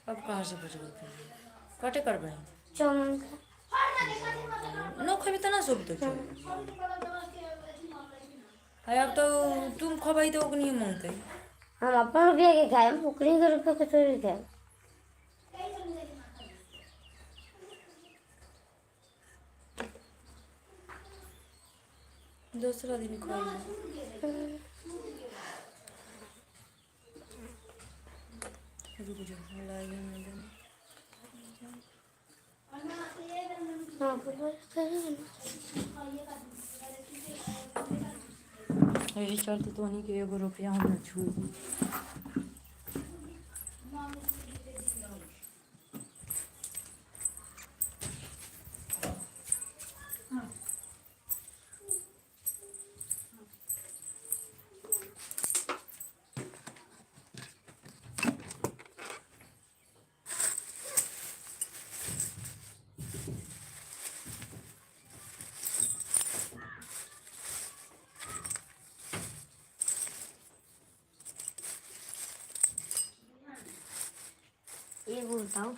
अब कहाँ से बचबे कटे करबे चौमन न खबी तो ना सब तो है अब तो तुम खबाई तो नहीं मांगते हम अपन रुपया के खाए पुकरी के रुपये के थोड़ी खाए दूसरा दिन खाई रुक जाओ लाई में यही चलते तो नहीं कि 1 रुपया हम छुई ये बोलता हूँ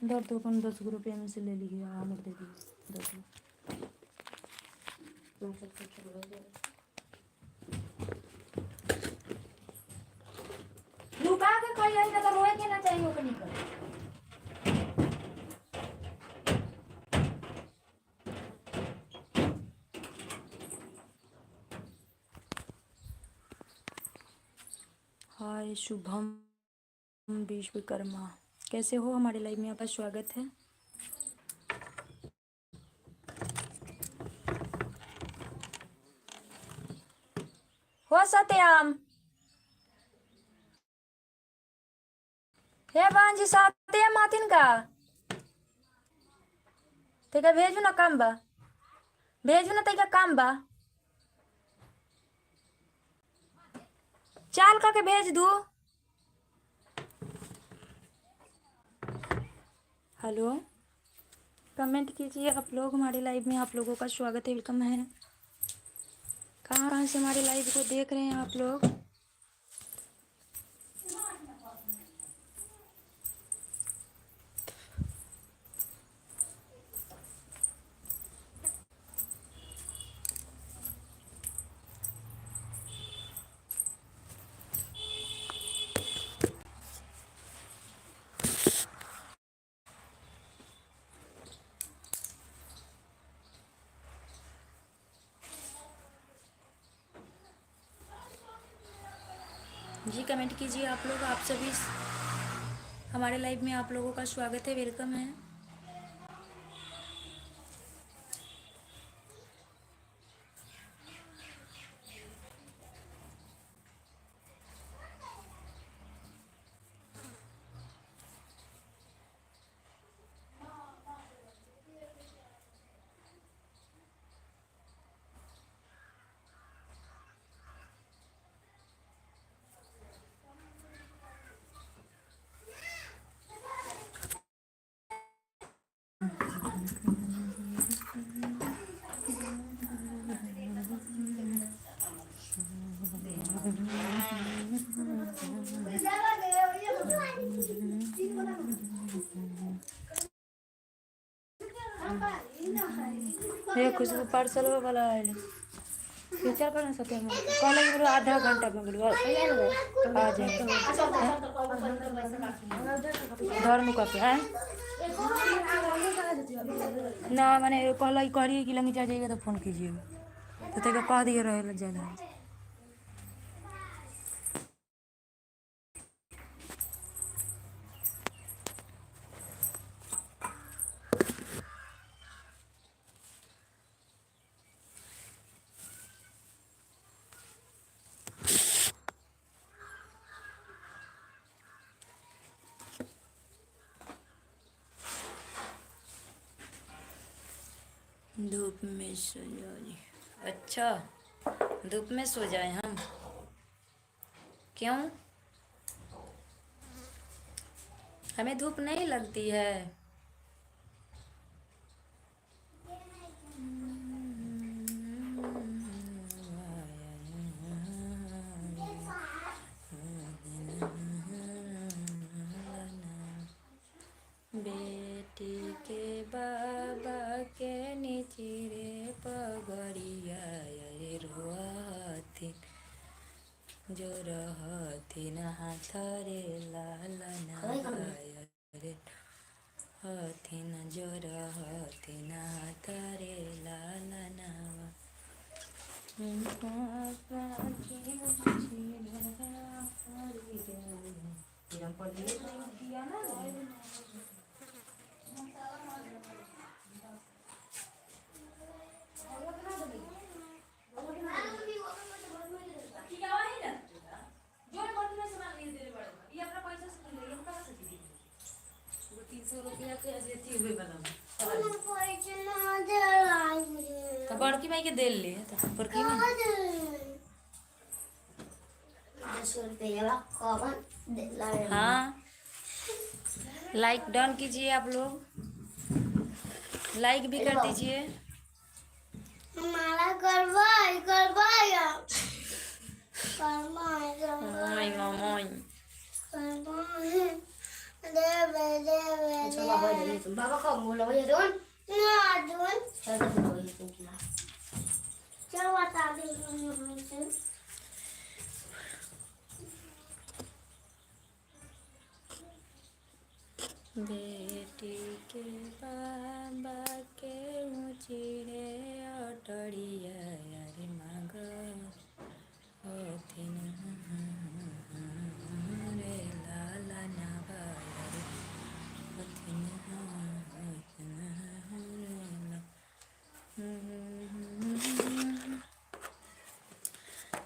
दर तो अपन 10 रुपये में से ले लीजिए हम दे दिए 10 लुका के खाई आई तो रोए के ना चाहिए ओके निकल हाय शुभम विश्वकर्मा कैसे हो हमारे लाइव में आपका स्वागत है हो सत्यम हे बांजी सत्यम आतिन का तेका भेजू ना काम बा भेजू ना तेका काम बा चाल करके भेज दू हेलो कमेंट कीजिए आप लोग हमारे लाइव में आप लोगों का स्वागत है वेलकम है कहाँ से हमारे लाइव को देख रहे हैं आप लोग जी कमेंट कीजिए आप लोग आप सभी हमारे लाइव में आप लोगों का स्वागत है वेलकम है ये खुशबू पार्सल वाला है विचार करना सकते हैं कॉलेज बोलो आधा घंटा में बोलो आ जाएंगे धर्म का पे है ना मैंने कॉल करिए कि लंगी जाइएगा तो फोन कीजिएगा तो तेरा कह दिए रहे ज़्यादा धूप में सो जाए। अच्छा, धूप में सो जाए हम? क्यों? हमें धूप नहीं लगती है? बेटी के बाबा के निचिरे पगड़िया रे रोहथिन जो रहथिन हाथ रे लालना रे हथिन जो रहथिन हाथ रे लालना तो बड़की माई के दे ले तो बड़की माई 10 रुपया कौन दे ला रे। हाँ, लाइक डन कीजिए आप लोग, लाइक भी कर दीजिए। हमारा करवाई करवाई मोई मोई बाबा का बोला भैया दोन ना दोन चलो बता दे। बेटी के बाबा के ऊँचीरे अटड़िया रे माग होथिन रे लाला नावा रे होथिन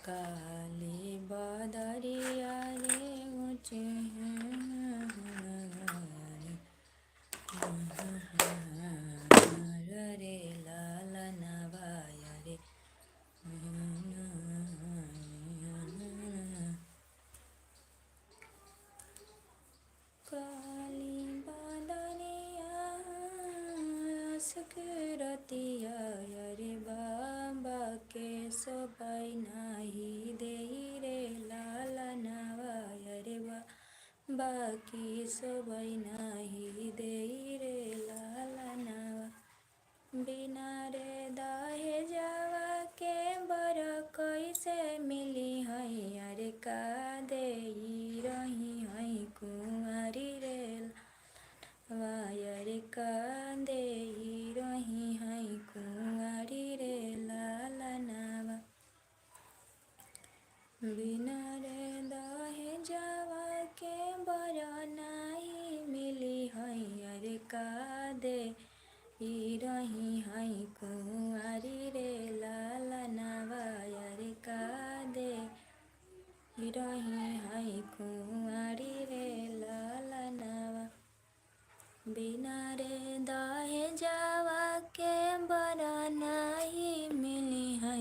काली बदरिया रे ऊँची रे लाला नवाया रे काली बदरिया सकरतिया रे बाबा के सोबाई नाही दे रे लाला नवाया रे बाकी सोबाई नाही दे रे लाला नवा बिना रे दाहे जावा के बर कैसे मिली है अरे का दे रही है कुंवारी रे वायर का दे रही है कुंवारी रे लाला नावा बिना रे दाहे जावा के बर नहीं मिली है अरे का दे रही है कुंवारी रे लाला नावा रे का दे रही है कुंवारी रे लाला नावा बिना रे दाहे जावा के बरा नहीं मिली है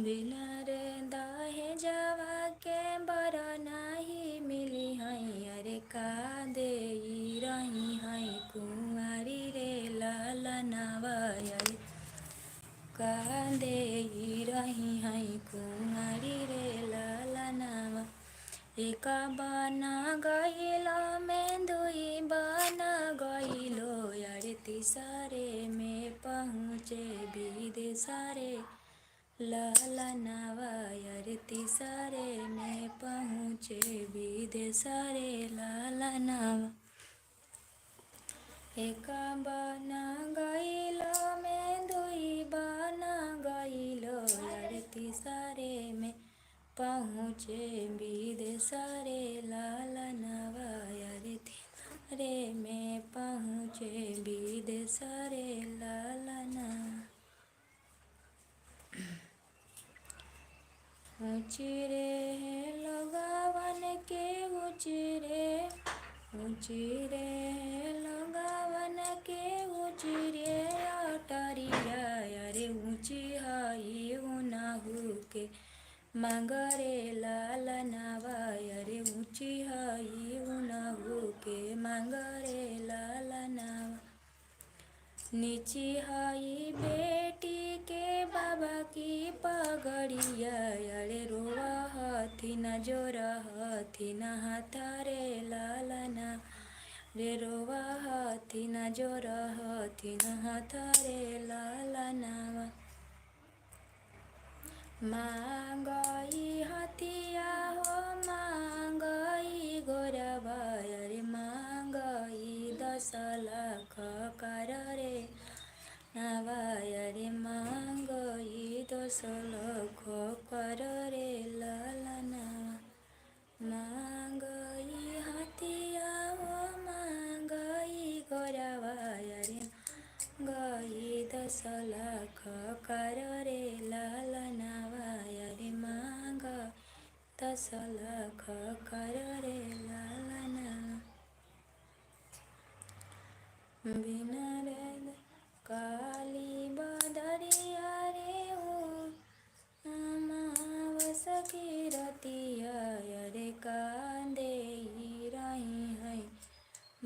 बिना रे दाहे जावा के बरा नहीं मिली है अरे का दे रही है कुंवारी रे लाला नावा रे का दे रही है कुंवारी रे लाला नावा एक बना गइलो में दुई बना गइलो यारे तीसरे में पहुँचे विदेशरे लाला नावा यारे तीसरे में पहुँचे विदेशरे लाला नावा एक बना गइलो में दुई बना गइलो यारे तीसरे में पहुँचे विदेशरे लाला नावा यारे तीसरे में पहुँचे विदेशरे लाला नावा ऊँची रे लगावन के ऊँची रे लगावन के ऊँची रे अटरिया अरे ऊँची हई उनहु के मांगरे लालनावा अरे ऊँची हई उनहु के मांगरे लालनावा नीची हई बेटी के बाबा की पगड़िया अरे रोवा हथी न जोर हथी न हाथारे लालना रे रोवा हथी न जोर हथी न हाथारे लालनावा मांगई हथिया हो मांगई गोरवा अरे मांगई 10 लाख कर रे नावा अरे मांगई 10 लाख कर रे लालना मांगई हथिया हो मांगई गोरवा अरे गई 10 लाख कर रे लालनावा अरे मांग 10 लाख कर रे लालना बिना रे काली बदरिया रे हो अमावस की रतिया अरे कांदे ही रही है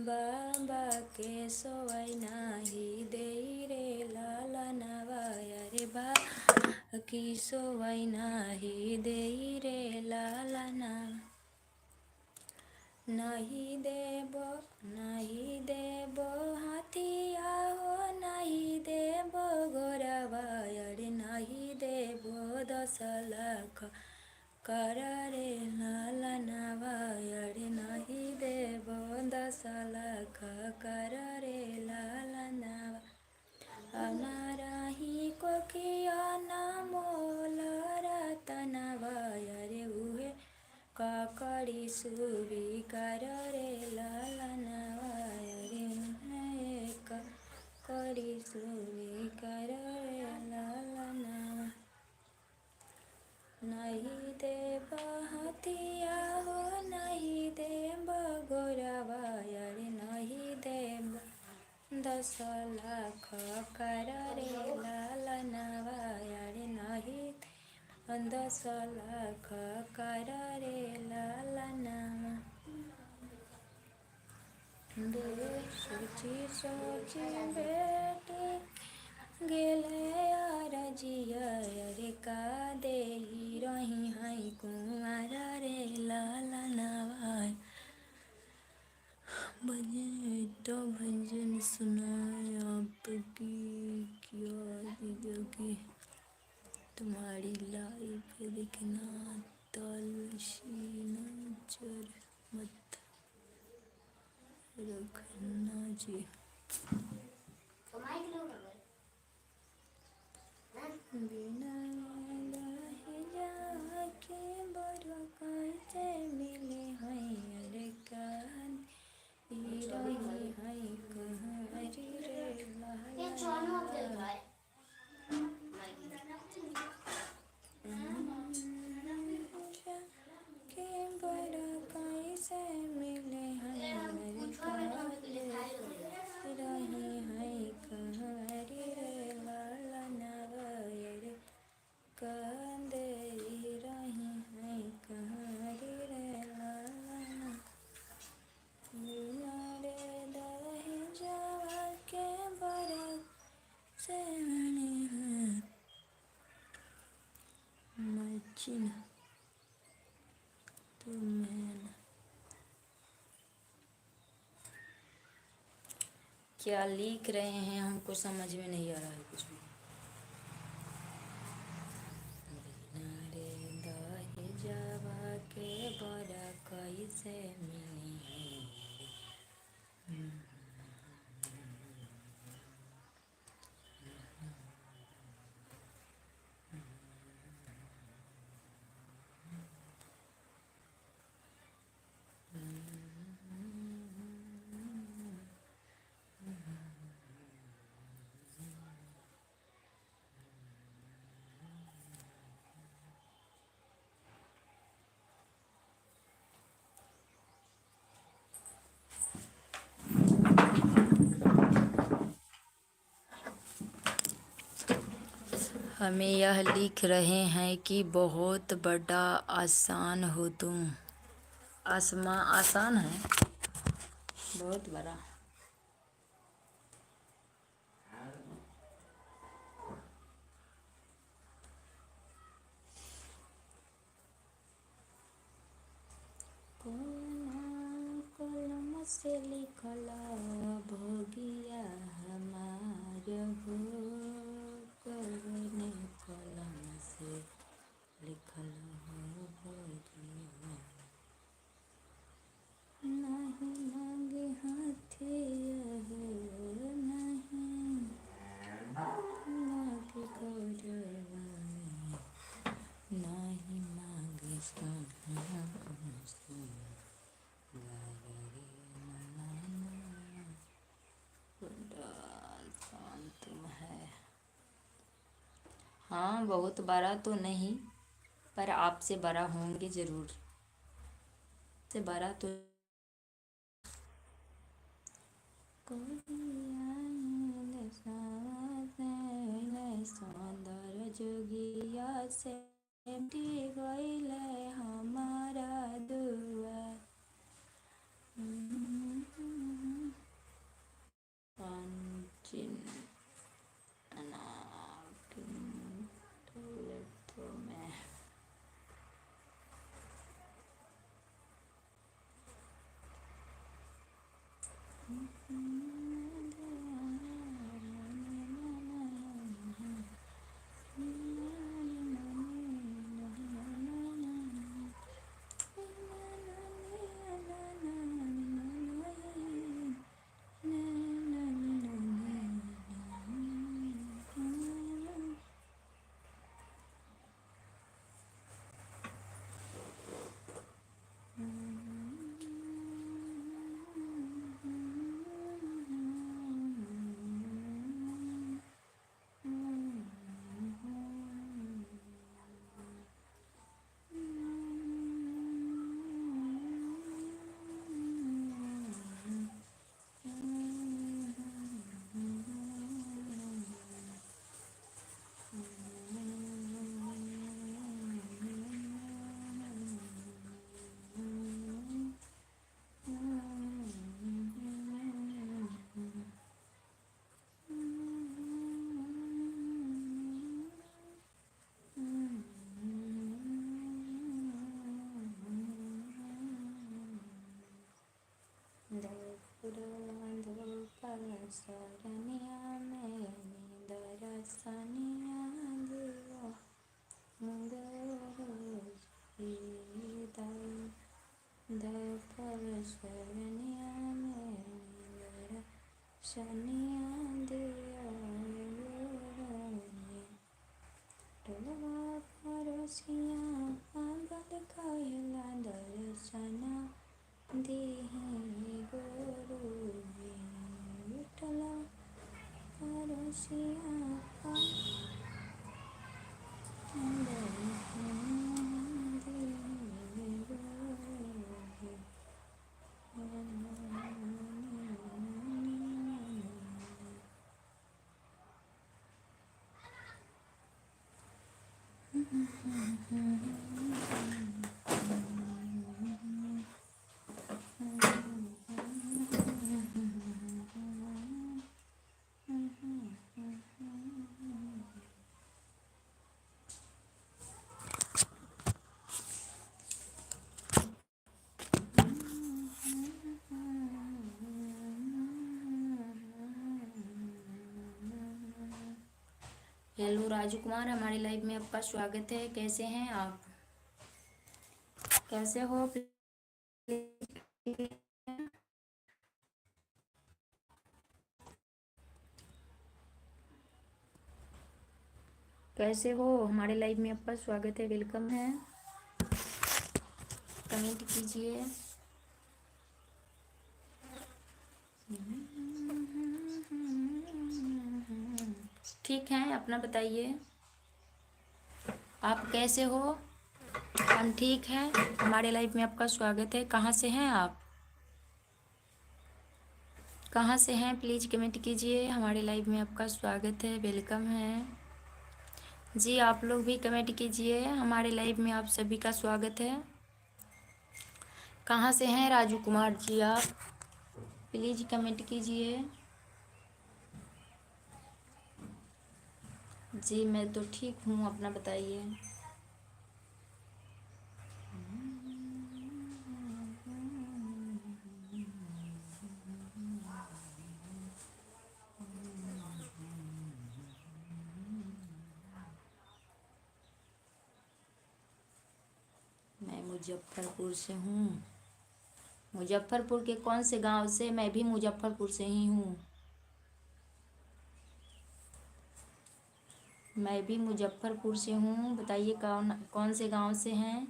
बाबा के सोई नाही दे रे लालनावा अरे बाबा की सोई नाही दे रे लालना नहीं देबो हाथिया हो नहीं देबो गोरवा अरे नहीं देबो 10 लाख कर रे लालनावा अरे नहीं देबो 10 लाख कर रे लालनावा हमारा ही कोखिया ना मोल रतनवा अरे उहे काकड़ी सुबी कर रे लालनावा अरे उहे काकड़ी सुबी कर रे लालनावा नहीं देब हथिया हो नहीं देब गोरवा अरे नहीं देब 10 लाख कर रे लालनावा अरे नहीं 10 लाख कर रे लालनावा सोची सोची बेटी गेले अरजिया अरे का दे रही है कुंवर रे लालनावा भजन तो भजन सुनाए आपकी क्या जिंदगी तुम्हारी लाइफ देखना तुलसी नजर मत रखना जी बिना जाके बड़ो कैसे मिले हैं अरे कान रही है कहरी रे लालनावा के बड़ा कैसे मिले हैं अरे काले रही है कहरी रे लालनावा अरे कांदे रही है कहरी रे लालना बिना रे दही जावा के बड़ा से मिले हैं मचिन तुम्हें क्या लिख रहे हैं हमको समझ में नहीं आ रहा है कुछ भी बिना रे दही जावा के बड़ा कैसे मिले हैं हमें यह लिख रहे हैं कि बहुत बड़ा आसान हो तुम। आसमां आसान है, बहुत बड़ा। कलम से लिखला भोगिया हमार हो, कवने कलम से लिखल हो भोगिया। नहीं मांगे हाथिया हो, नहीं मांगे गौरवा में, नहीं मांगे सोना से। तुम है। हाँ, बहुत बड़ा तो नहीं, पर आपसे बड़ा होंगे जरूर। से बड़ा तो सौंदर्य जोगिया से गईले हमारा दुआ। पंचिन तो मैं सरनिया में दरसनिया दिया दपर सरनिया में दरसनिया दिया टोलवा पड़ोसिया पागल कहला दर्शना देहि गुरु विठला पड़ोसिया हेलो राजू कुमार, हमारी लाइव में आपका स्वागत है। कैसे हैं आप? कैसे हो? कैसे हो? हमारे लाइव में आपका स्वागत है, वेलकम है। कमेंट कीजिए। ठीक है, अपना बताइए, आप कैसे हो? हम ठीक हैं। हमारे लाइव में आपका स्वागत है। कहाँ से हैं आप? कहाँ से हैं? प्लीज़ कमेंट कीजिए। हमारे लाइव में आपका स्वागत है, वेलकम है। जी आप लोग भी कमेंट कीजिए। हमारे लाइव में आप सभी का स्वागत है। कहाँ से हैं राजू कुमार जी आप? प्लीज़ कमेंट कीजिए। जी मैं तो ठीक हूँ, अपना बताइए। मैं मुजफ्फरपुर से हूँ। मुजफ्फरपुर के कौन से गांव से? मैं भी मुजफ्फरपुर से ही हूँ। मैं भी मुजफ्फरपुर से हूँ। बताइए कौन कौन से गांव से हैं?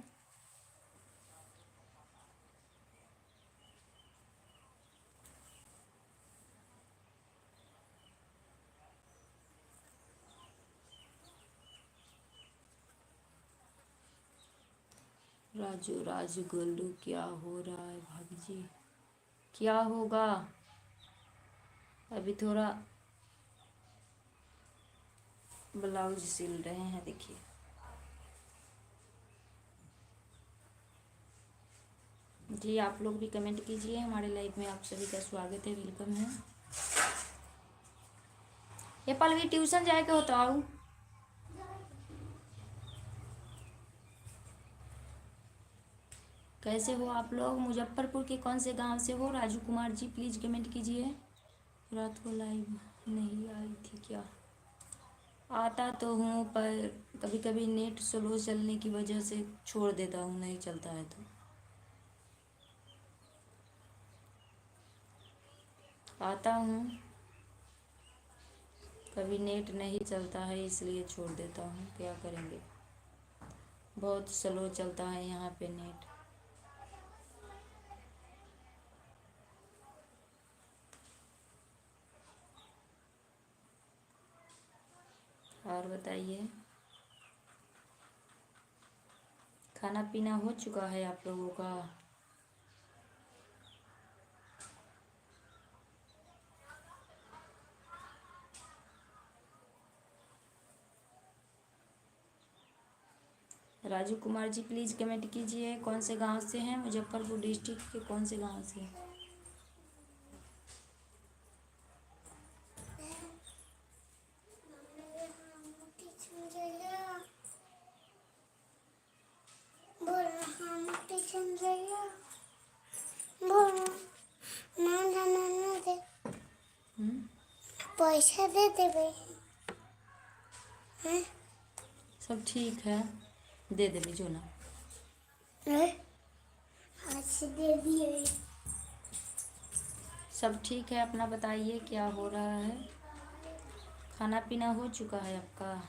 राजू राजू गोलू क्या हो रहा है भाभी जी? क्या होगा? अभी थोड़ा ब्लाउज सिल रहे हैं, देखिए। जी आप लोग भी कमेंट कीजिए। हमारे लाइव में आप सभी का स्वागत है, वेलकम है। ये पलवी ट्यूशन जाए के होता हूँ। कैसे हो आप लोग? मुजफ्फरपुर के कौन से गांव से हो? राजू कुमार जी प्लीज़ कमेंट कीजिए। रात को लाइव नहीं आई थी क्या? आता तो हूँ पर कभी कभी नेट स्लो चलने की वजह से छोड़ देता हूँ, नहीं चलता है तो। आता हूँ, कभी नेट नहीं चलता है इसलिए छोड़ देता हूँ, क्या करेंगे। बहुत स्लो चलता है यहाँ पे नेट। और बताइए, खाना पीना हो चुका है आप लोगों का? राजू कुमार जी प्लीज़ कमेंट कीजिए। कौन से गांव से हैं? मुजफ्फरपुर डिस्ट्रिक्ट के कौन से गांव से? पैसा दे देवे। सब ठीक है, दे देवी जो ना। आज दे दिए। सब ठीक है, अपना बताइए क्या हो रहा है? खाना पीना हो चुका है आपका?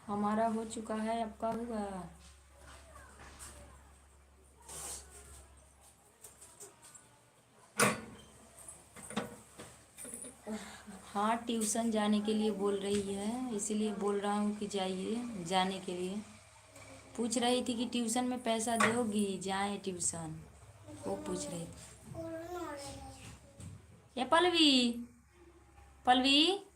हमारा हो चुका है, आपका होगा? हाँ ट्यूशन जाने के लिए बोल रही है, इसीलिए बोल रहा हूँ कि जाइए जाने के लिए। पूछ रही थी कि ट्यूशन में पैसा दोगी, जाएं ट्यूशन, वो पूछ रही थी। ये पलवी, पलवी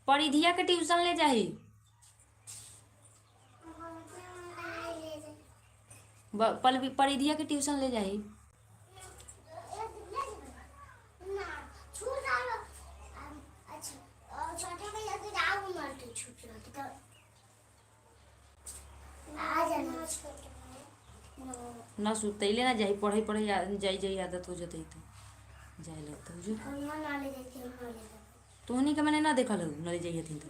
परिधिया के ट्यूशन ले जाही। पलवी परिधिया के ट्यूशन ले जाही। ना सुतैले ना जाही, पढ़े पढ़े जाई जाई आदत हो जतई तो जाए लगता है जो हम नाले जाते हैं नाले तो उन्हीं का मैंने ना देखा लग नले जाइए थी तो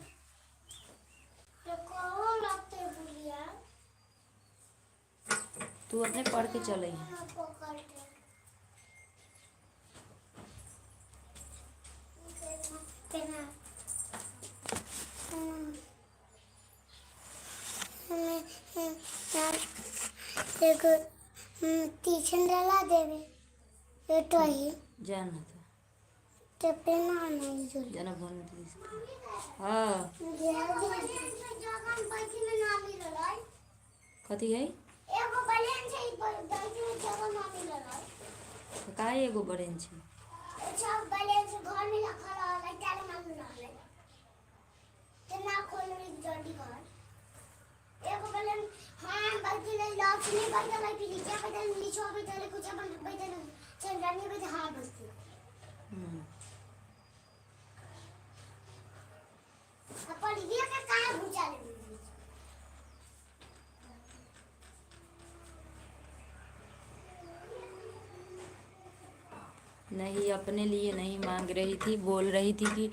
तो कौन लगते बुलिया तू अपने पढ़ के चल आई पकड़ते केना हमें एक ट्यूशन डाला देवे ये तो ही जाना था तो पेना नहीं जो जाना फोन में तो हाँ कथी है एगो बैलेंस है बैठी में जगह ना मिलल तो का एगो बरेन छै अच्छा बैलेंस घर में रखल है ताले ना मिलल है तो ना खोल जल्दी कर एगो बैलेंस हां बैठी ले लॉक नहीं बैठल है फिर नीचे बैठल नीचे बैठल कुछ अपन बैठल चल जाने पे हां बसती अपन ये का काहे भूचा ले नहीं अपने लिए नहीं मांग रही थी बोल रही थी कि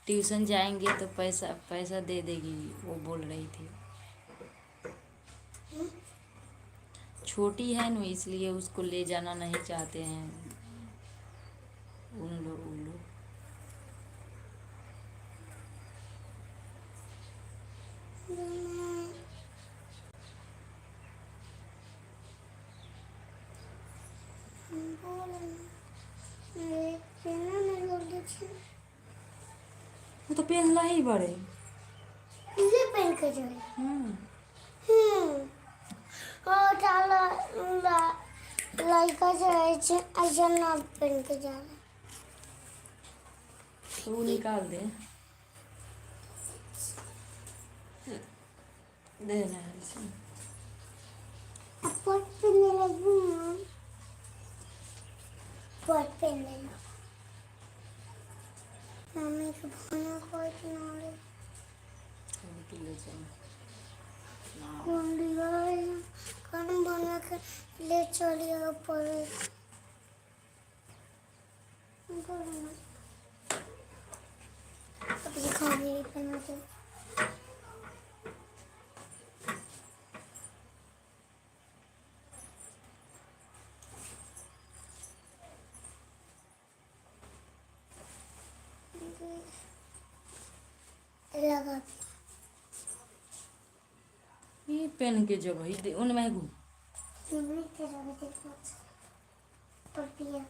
ट्यूशन जाएंगे तो पैसा पैसा दे देगी वो बोल रही थी छोटी है ना इसलिए उसको ले जाना नहीं चाहते हैं उन लोग वो तो पहनला ही बड़े ये पहन के जाए और ताला लड़का जाए ऐसा ना पहन के जा तो वो निकाल दे देना है इसमें पट पहनने लगी ना पट पहनने लगी मम्मी के खाना कोई ना ले ले चल कौन दिया खाना बना के ले चलिए पर अभी खाने पहना के लगा ये पेन के जगह ही दे उनमें घूम मम्मी के जगह देखो पर पिया